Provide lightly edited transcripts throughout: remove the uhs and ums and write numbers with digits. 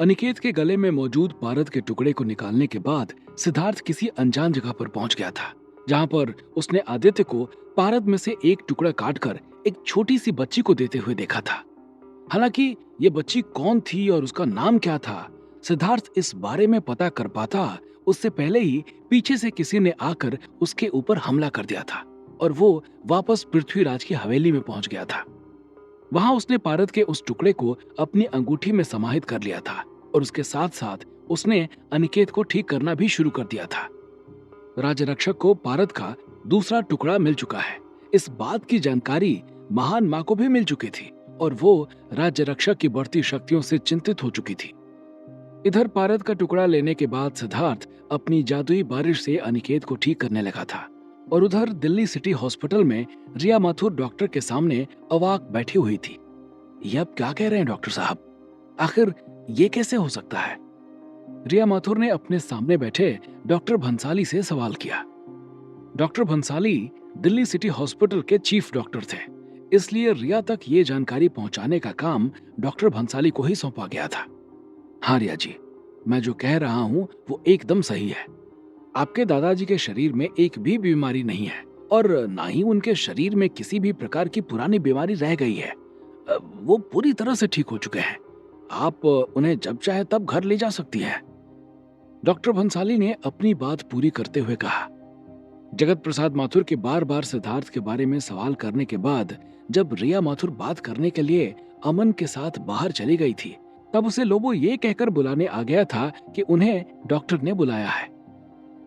अनिकेत के गले में मौजूद पारद के टुकड़े को निकालने के बाद सिद्धार्थ किसी अनजान जगह पर पहुंच गया था, जहां पर उसने आदित्य को पारद में से एक टुकड़ा काटकर एक छोटी सी बच्ची को देते हुए देखा था। हालांकि ये बच्ची कौन थी और उसका नाम क्या था, सिद्धार्थ इस बारे में पता कर पाता उससे पहले ही पीछे से किसी ने आकर उसके ऊपर हमला कर दिया था और वो वापस पृथ्वीराज की हवेली में पहुंच गया था। वहां उसने पारद के उस टुकड़े को अपनी अंगूठी में समाहित कर लिया था और उसके साथ साथ उसने अनिकेत को ठीक करना भी शुरू कर दिया था। राजरक्षक को पारद का दूसरा टुकड़ा मिल चुका है। इस बात की जानकारी महान मां को भी मिल चुकी थी और वो राज्यरक्षक की बढ़ती शक्तियों से चिंतित हो चुकी थी। इधर पारद का टुकड़ा लेने के बाद सिद्धार्थ अपनी जादुई बारिश से अनिकेत को ठीक करने लगा था और उधर दिल्ली सिटी हॉस्पिटल में रिया माथुर डॉक्टर के सामने अवाक बैठी हुई थी। ये अब क्या कह रहे हैं डॉक्टर साहब? आखिर ये कैसे हो सकता है? रिया माथुर ने अपने सामने बैठे डॉक्टर भंसाली से सवाल किया। Doctor Bhansali Delhi city hospital के चीफ डॉक्टर थे, इसलिए रिया तक ये जानकारी पहुंचाने का काम डॉक्टर भंसाली को ही सौंपा गया था। हाँ रिया जी, मैं जो कह रहा हूं वो एकदम सही है। आपके दादाजी के शरीर में एक भी बीमारी नहीं है और ना ही उनके शरीर में किसी भी प्रकार की पुरानी बीमारी रह गई है। वो पूरी तरह से ठीक हो चुके हैं। आप उन्हें जब चाहे तब घर ले जा सकती हैं। डॉक्टर भंसाली ने अपनी बात पूरी करते हुए कहा। जगत प्रसाद माथुर के बार बार सिद्धार्थ के बारे में सवाल करने के बाद जब रिया माथुर बात करने के लिए अमन के साथ बाहर चली गई थी, तब उसे लोबो ये कहकर बुलाने आ गया था कि उन्हें डॉक्टर ने बुलाया है।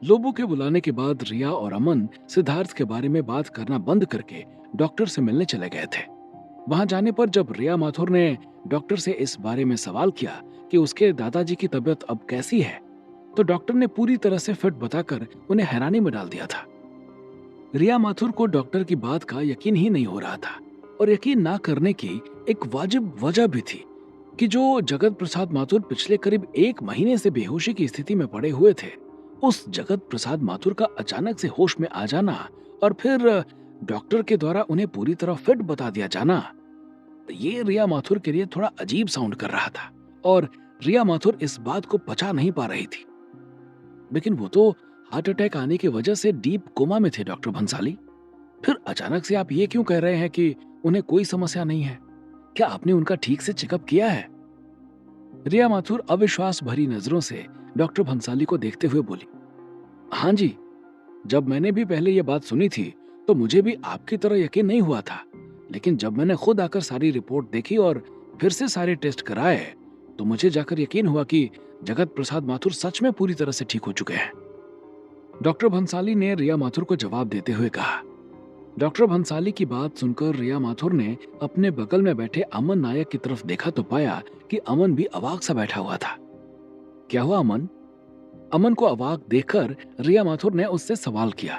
लोबो के बुलाने के बाद रिया और अमन सिद्धार्थ के बारे में बात करना बंद करके डॉक्टर से मिलने चले गए थे। वहां जाने पर जब रिया माथुर ने डॉक्टर से इस बारे में सवाल किया कि उसके दादाजी की तबीयत अब कैसी है, तो डॉक्टर ने पूरी तरह से फिट बताकर उन्हें हैरानी में डाल दिया था। रिया माथुर को डॉक्टर की बात का यकीन ही नहीं हो रहा था और यकीन ना करने की एक वाजिब वजह भी थी कि जो जगत प्रसाद माथुर पिछले करीब 1 महीने से बेहोशी की स्थिति में पड़े हुए थे, उस जगत प्रसाद माथुर का अचानक से होश में आ जाना और फिर डॉक्टर के द्वारा उन्हें पूरी तरह फिट बता दिया जाना, ये रिया माथुर के लिए थोड़ा अजीब साउंड कर रहा था और रिया माथुर इस बात को पचा नहीं पा रही थी। लेकिन वो तो हार्ट अटैक आने की वजह से डीप कोमा में थे डॉक्टर भंसाली। फिर अचानक से आप ये क्यों कह रहे हैं कि उन्हें कोई समस्या नहीं है? क्या आपने उनका ठीक से चेकअप किया है? रिया माथुर अविश्वास भरी नजरों से डॉक्टर भंसाली को देखते हुए बोली। हाँ जी, जब मैंने भी पहले ये बात सुनी थी तो मुझे भी आपकी तरह यकीन नहीं हुआ था, लेकिन जब मैंने खुद आकर सारी रिपोर्ट देखी और फिर से सारे टेस्ट कराए तो मुझे जाकर यकीन हुआ कि जगत प्रसाद माथुर सच में पूरी तरह से ठीक हो चुके हैं। डॉक्टर भंसाली ने रिया माथुर को जवाब देते हुए कहा। डॉक्टर भंसाली की बात सुनकर रिया माथुर ने अपने बगल में बैठे अमन नायक की तरफ देखा तो पाया कि अमन भी अवाक सा बैठा हुआ था। क्या हुआ अमन? अमन को अवाक देखकर रिया माथुर ने उससे सवाल किया।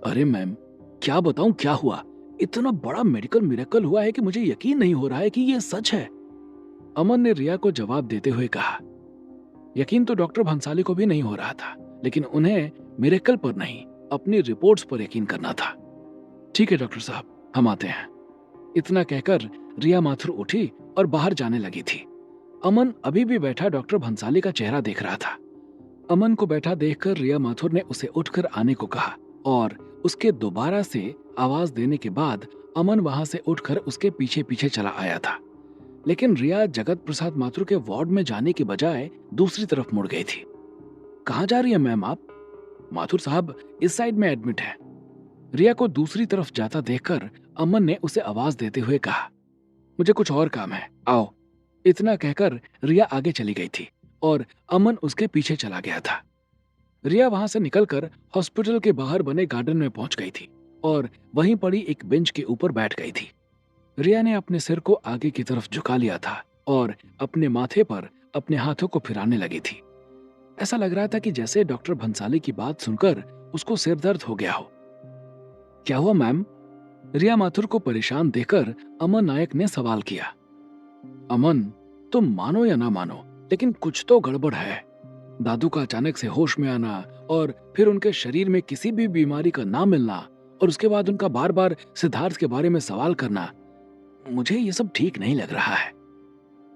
अरे मैम, क्या बताऊं क्या हुआ? इतना बड़ा मेडिकल मिरेकल हुआ है कि मुझे यकीन नहीं हो रहा है कि ये सच है। अमन ने रिया को जवाब देते हुए कहा। यकीन तो डॉक्टर भंसाली को भी नहीं हो रहा था, लेकिन उन्हें मिरेकल पर नहीं, अपनी रिपोर्ट्स पर यकीन करना था। ठीक है डॉक्टर साहब, हम आते हैं। इतना कहकर रिया माथुर उठी और बाहर जाने लगी थी। अमन अभी भी बैठा डॉक्टर भंसाली का चेहरा देख रहा था। अमन को बैठा देखकर रिया माथुर ने उसे उठकर आने को कहा और उसके दोबारा से आवाज देने के बाद अमन वहां से उठकर उसके पीछे पीछे चला आया था। लेकिन रिया जगत प्रसाद माथुर के वार्ड में जाने की बजाय दूसरी तरफ मुड़ गई थी। कहाँ जा रही है मैम आप? माथुर साहब इस साइड में एडमिट है। रिया को दूसरी तरफ जाता देखकर अमन ने उसे आवाज देते हुए कहा। मुझे कुछ और काम है, आओ। इतना कहकर रिया आगे चली गई थी और अमन उसके पीछे चला गया था। रिया वहां से निकलकर हॉस्पिटल के बाहर बने गार्डन में पहुंच गई थी और वहीं पड़ी एक बेंच के ऊपर बैठ गई थी। रिया ने अपने सिर को आगे की तरफ झुका लिया था और अपने माथे पर अपने हाथों को फिराने लगी थी। ऐसा लग रहा था कि जैसे डॉक्टर भंसाली की बात सुनकर उसको सिर दर्द हो गया हो। क्या हुआ मैम? रिया माथुर को परेशान देखकर अमन नायक ने सवाल किया। अमन, तुम मानो या ना मानो, लेकिन कुछ तो गड़बड़ है। दादू का अचानक से होश में आना और फिर उनके शरीर में किसी भी बीमारी का ना मिलना और उसके बाद उनका बार बार सिद्धार्थ के बारे में सवाल करना, मुझे ये सब ठीक नहीं लग रहा है।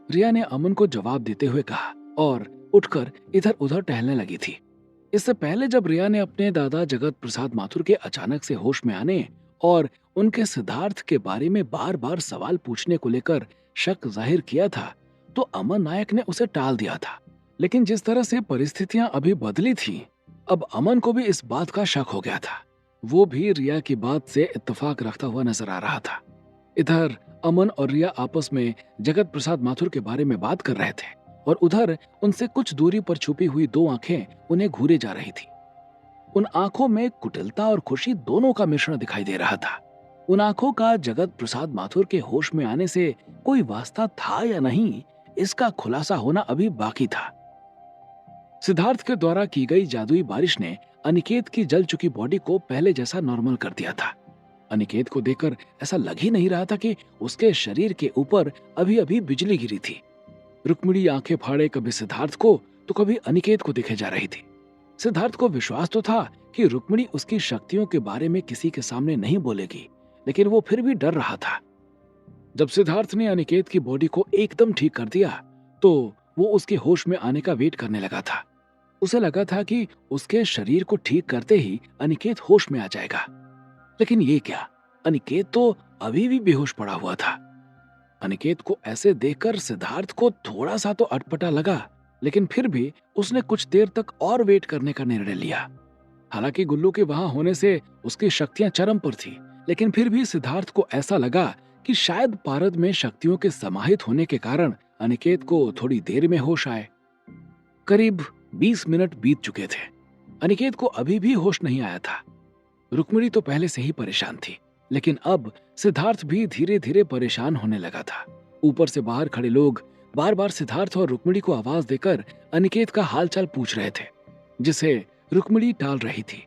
रिया ने अमन को जवाब देते हुए कहा और उठकर इधर उधर टहलने लगी थी। इससे पहले जब रिया ने अपने दादा जगत प्रसाद माथुर के अचानक से होश में आने और उनके सिद्धार्थ के बारे में बार बार सवाल पूछने को लेकर शक जाहिर किया था, तो अमन नायक ने उसे टाल दिया था। लेकिन जिस तरह से परिस्थितियां अभी बदली थी, अब अमन को भी इस बात का शक हो गया था। वो भी रिया की बात से इत्तेफाक रखता हुआ नजर आ रहा था। इधर अमन और रिया आपस में जगत प्रसाद माथुर के बारे में बात कर रहे थे और उधर उनसे कुछ दूरी पर छुपी हुई दो आंखें उन्हें घूरे जा रही थी। उन आंखों में कुटिलता और खुशी दोनों का मिश्रण दिखाई दे रहा था। उन आंखों का जगत प्रसाद माथुर के होश में आने से कोई वास्ता था या नहीं, इसका खुलासा होना अभी बाकी था। सिद्धार्थ के द्वारा की गई जादुई बारिश ने अनिकेत की जल चुकी बॉडी को पहले जैसा नॉर्मल कर दिया था। अनिकेत को देखकर ऐसा लग ही नहीं रहा था कि उसके शरीर के ऊपर अभी अभी बिजली गिरी थी। रुक्मिणी आंखें फाड़े कभी सिद्धार्थ को तो कभी अनिकेत को दिखे जा रही थी। सिद्धार्थ को विश्वास तो था कि रुक्मिणी उसकी शक्तियों के बारे में किसी के सामने नहीं बोलेगी, लेकिन वो फिर भी डर रहा था। जब सिद्धार्थ ने अनिकेत की बॉडी को एकदम ठीक कर दिया, तो वो उसके होश में आने का वेट करने लगा था। उसे लगा था कि उसके शरीर को ठीक करते ही अनिकेत होश में आ जाएगा, लेकिन ये क्या, अनिकेत तो अभी भी बेहोश पड़ा हुआ था। अनिकेत को ऐसे देखकर सिद्धार्थ को थोड़ा सा तो अटपटा लगा, लेकिन फिर भी उसने कुछ देर तक और वेट करने का निर्णय लिया। हालांकि गुल्लू के वहां होने से उसकी शक्तियां चरम पर थी, लेकिन फिर भी सिद्धार्थ को ऐसा लगा कि शायद पारद में शक्तियों के समाहित होने के कारण अनिकेत को थोड़ी देर में होश आए। करीब 20 मिनट बीत चुके थे। अनिकेत को अभी भी होश नहीं आया था। रुक्मिणी तो पहले से ही परेशान थी, लेकिन अब सिद्धार्थ भी धीरे धीरे परेशान होने लगा था। ऊपर से बाहर खड़े लोग बार बार सिद्धार्थ और रुक्मिणी को आवाज देकर अनिकेत का हालचाल पूछ रहे थे, जिसे रुक्मिणी टाल रही थी।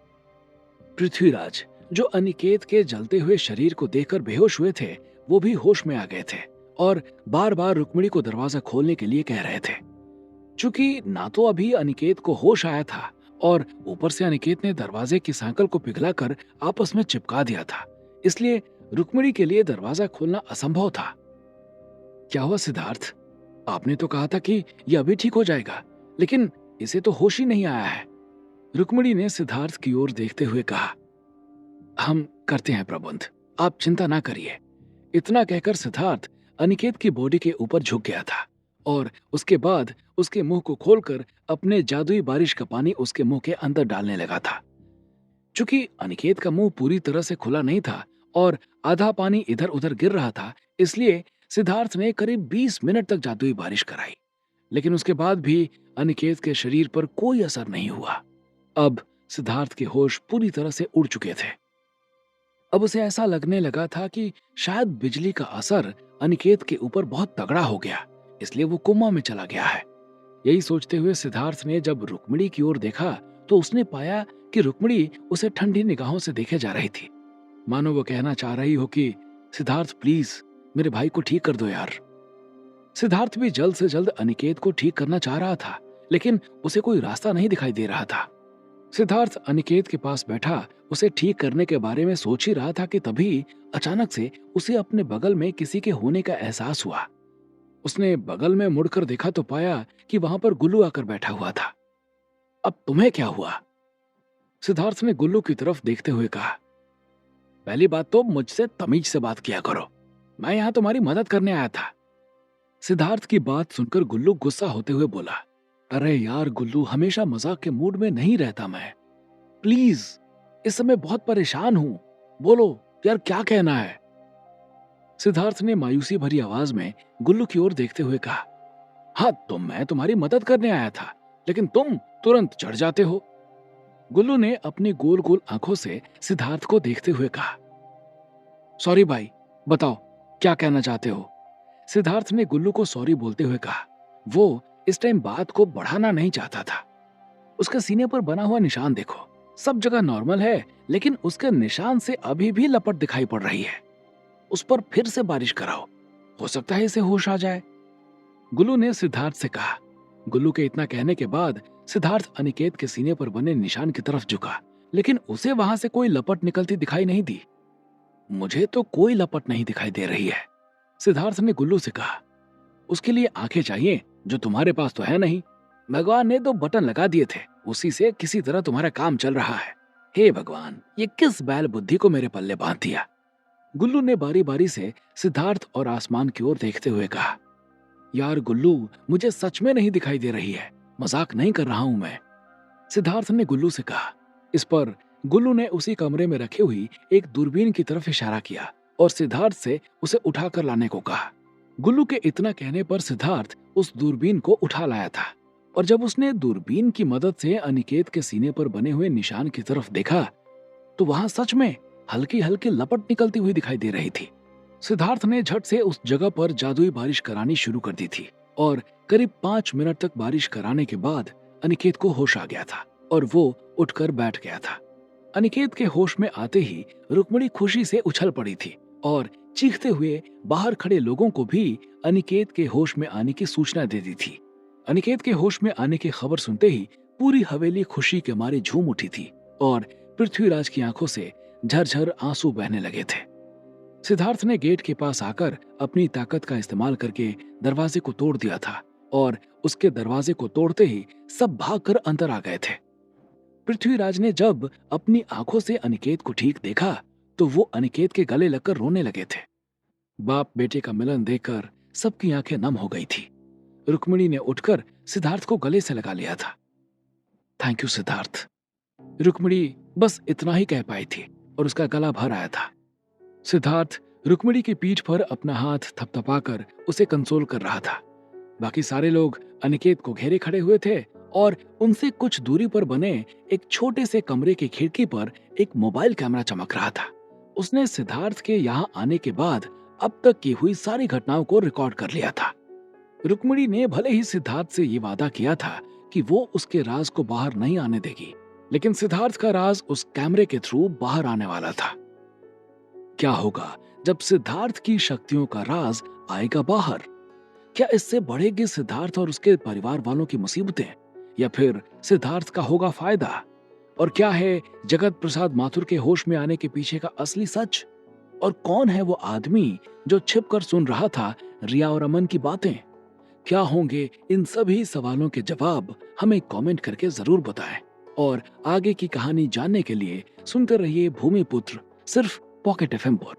पृथ्वीराज, जो अनिकेत के जलते हुए शरीर को देखकर बेहोश हुए थे, वो भी होश में आ गए थे और बार बार रुक्मिणी को दरवाजा खोलने के लिए कह रहे थे। चूंकि ना तो अभी अनिकेत को होश आया था और ऊपर से अनिकेत ने दरवाजे की सांकल को पिघलाकर आपस में चिपका दिया था, इसलिए रुक्मिणी के लिए दरवाजा खोलना असंभव था। क्या हुआ सिद्धार्थ? आपने तो कहा था कि यह अभी ठीक हो जाएगा, लेकिन इसे तो होश ही नहीं आया है। रुक्मिणी ने सिद्धार्थ की ओर देखते हुए कहा, हम करते हैं प्रबंध, आप चिंता ना करिए। इतना कहकर सिद्धार्थ अनिकेत की बॉडी के ऊपर झुक गया था और उसके बाद उसके मुंह को खोलकर अपने जादुई बारिश का पानी उसके मुंह के अंदर डालने लगा था। चूंकि अनिकेत का मुंह पूरी तरह से खुला नहीं था और आधा पानी इधर उधर गिर रहा था, इसलिए सिद्धार्थ ने करीब 20 मिनट तक जादुई बारिश कराई, लेकिन उसके बाद भी अनिकेत के शरीर पर कोई असर नहीं हुआ। अब सिद्धार्थ के होश पूरी तरह से उड़ चुके थे। अब उसे ऐसा लगने लगा था कि शायद बिजली का असर अनिकेत के ऊपर बहुत तगड़ा हो गया, इसलिए वो कोमा में चला गया है। यही सोचते हुए सिद्धार्थ ने जब रुक्मिणी की ओर देखा, तो उसने पाया कि रुक्मिणी उसे ठंडी निगाहों से देखे जा रही थी, मानो वो कहना चाह रही हो कि सिद्धार्थ प्लीज मेरे भाई को ठीक कर दो यार। सिद्धार्थ भी जल्द से जल्द अनिकेत को ठीक करना चाह रहा था, लेकिन उसे कोई रास्ता नहीं दिखाई दे रहा था। सिद्धार्थ अनिकेत के पास बैठा उसे ठीक करने के बारे में सोच ही रहा था कि तभी अचानक से उसे अपने बगल में किसी के होने का एहसास हुआ। उसने बगल में मुड़कर देखा तो पाया कि वहां पर गुल्लू आकर बैठा हुआ था। अब तुम्हें क्या हुआ? सिद्धार्थ ने गुल्लू की तरफ देखते हुए कहा, पहली बात तो मुझसे तमीज से बात किया करो, मैं यहां तुम्हारी मदद करने आया था। सिद्धार्थ की बात सुनकर गुल्लू गुस्सा होते हुए बोला, अरे यार गुल्लू, हमेशा मजाक के मूड में नहीं रहता मैं, प्लीज इस समय बहुत परेशान हूं, बोलो यार क्या कहना है। सिद्धार्थ ने मायूसी भरी आवाज में गुल्लू की ओर देखते हुए कहा, हाँ तो मैं तुम्हारी मदद करने आया था, लेकिन तुम तुरंत चढ़ जाते हो। गुल्लू ने अपनी गोल गोल आंखों से सिद्धार्थ को देखते हुए कहा, सॉरी भाई, बताओ क्या कहना चाहते हो। सिद्धार्थ ने गुल्लू को सॉरी बोलते हुए कहा। वो इस टाइम बात को बढ़ाना नहीं चाहता था। उसके सीने पर बना हुआ निशान देखो, सब जगह नॉर्मल है, लेकिन उसके निशान से अभी भी लपट दिखाई पड़ रही है। उस पर फिर से बारिश कराओ, हो सकता है इसे होश आ जाए। गुल्लू ने सिद्धार्थ से कहा। गुल्लू के इतना कहने के बाद सिद्धार्थ अनिकेत के सीने पर बने निशान की तरफ झुका, लेकिन उसे वहां से कोई लपट निकलती दिखाई नहीं दी। मुझे तो कोई लपट नहीं दिखाई दे रही है, सिद्धार्थ ने गुल्लू से कहा। उसके लिए आंखें चाहिए जो तुम्हारे पास तो है नहीं। भगवान ने तो बटन लगा दिए थे, उसी से किसी तरह तुम्हारा काम चल रहा है। हे भगवान, ये किस बैल बुद्धि को मेरे पल्ले बांध दिया। गुल्लू ने बारी बारी से सिद्धार्थ और आसमान की ओर देखते हुए कहा, यार गुल्लू, मुझे सच में नहीं दिखाई दे रही है, मजाक नहीं कर रहा हूं मैं। सिद्धार्थ ने गुल्लू से कहा। इस पर गुल्लू ने उसी कमरे में रखी हुई एक दूरबीन की तरफ इशारा किया और सिद्धार्थ से उसे उठाकर लाने को कहा। गुल्लू के इतना कहने पर सिद्धार्थ उस दूरबीन को उठा लाया था और जब उसने दूरबीन की मदद से अनिकेत के सीने पर बने हुए निशान की तरफ देखा तो वहां सच में हल्की हल्की लपट निकलती हुई दिखाई दे रही थी। सिद्धार्थ ने झट से उस जगह पर जादुई बारिश करानी शुरू कर दी थी और करीब 5 मिनट तक बारिश कराने के बाद अनिकेत को होश आ गया था और वो उठकर बैठ गया था। अनिकेत के होश में आते ही रुक्मिणी खुशी से उछल पड़ी थी और चीखते हुए बाहर खड़े लोगों को भी अनिकेत के होश में आने की सूचना दे दी थी। अनिकेत के होश में आने की खबर सुनते ही पूरी हवेली खुशी के मारे झूम उठी थी और पृथ्वीराज की आंखों से झरझर आंसू बहने लगे थे। सिद्धार्थ ने गेट के पास आकर अपनी ताकत का इस्तेमाल करके दरवाजे को तोड़ दिया था और उसके दरवाजे को तोड़ते ही सब भागकर अंदर आ गए थे। पृथ्वीराज ने जब अपनी आंखों से अनिकेत को ठीक देखा तो वो अनिकेत के गले लगकर रोने लगे थे। बाप बेटे का मिलन देखकर सबकी आंखें नम हो गई थी। रुक्मिणी ने उठकर सिद्धार्थ को गले से लगा लिया था। Thank you Siddharth. रुक्मिणी बस इतना ही कह पाई थी और उसका गला भर आया था। सिद्धार्थ रुक्मिणी की पीठ पर अपना हाथ थपथपाकर उसे कंसोल कर रहा था। बाकी सारे लोग अनिकेत को घेरे खड़े हुए थे और उनसे कुछ दूरी पर बने एक छोटे से कमरे की खिड़की पर एक मोबाइल कैमरा चमक रहा था। उसने सिद्धार्थ के यहाँ आने के बाद अब तक की हुई सारी घटनाओं को रिकॉर्ड कर लिया था। रुक्मिणी ने भले ही सिद्धार्थ से ये वादा किया था कि वो उसके राज को बाहर नहीं आने देगी, लेकिन सिद्धार्थ का राज उस कैमरे के थ्रू बाहर आने वाला था। क्या होगा जब सिद्धार्थ की शक्तियों का राज आएगा बाहर? क्या इससे बढ़ेगी सिद्धार्थ और उसके परिवार वालों की मुसीबतें, या फिर सिद्धार्थ का होगा फायदा? और क्या है जगत प्रसाद माथुर के होश में आने के पीछे का असली सच? और कौन है वो आदमी जो छिपकर सुन रहा था रिया और अमन की बातें? क्या होंगे इन सभी सवालों के जवाब? हमें कमेंट करके जरूर बताएं और आगे की कहानी जानने के लिए सुनते रहिए भूमिपुत्र, सिर्फ पॉकेट एफएम पर।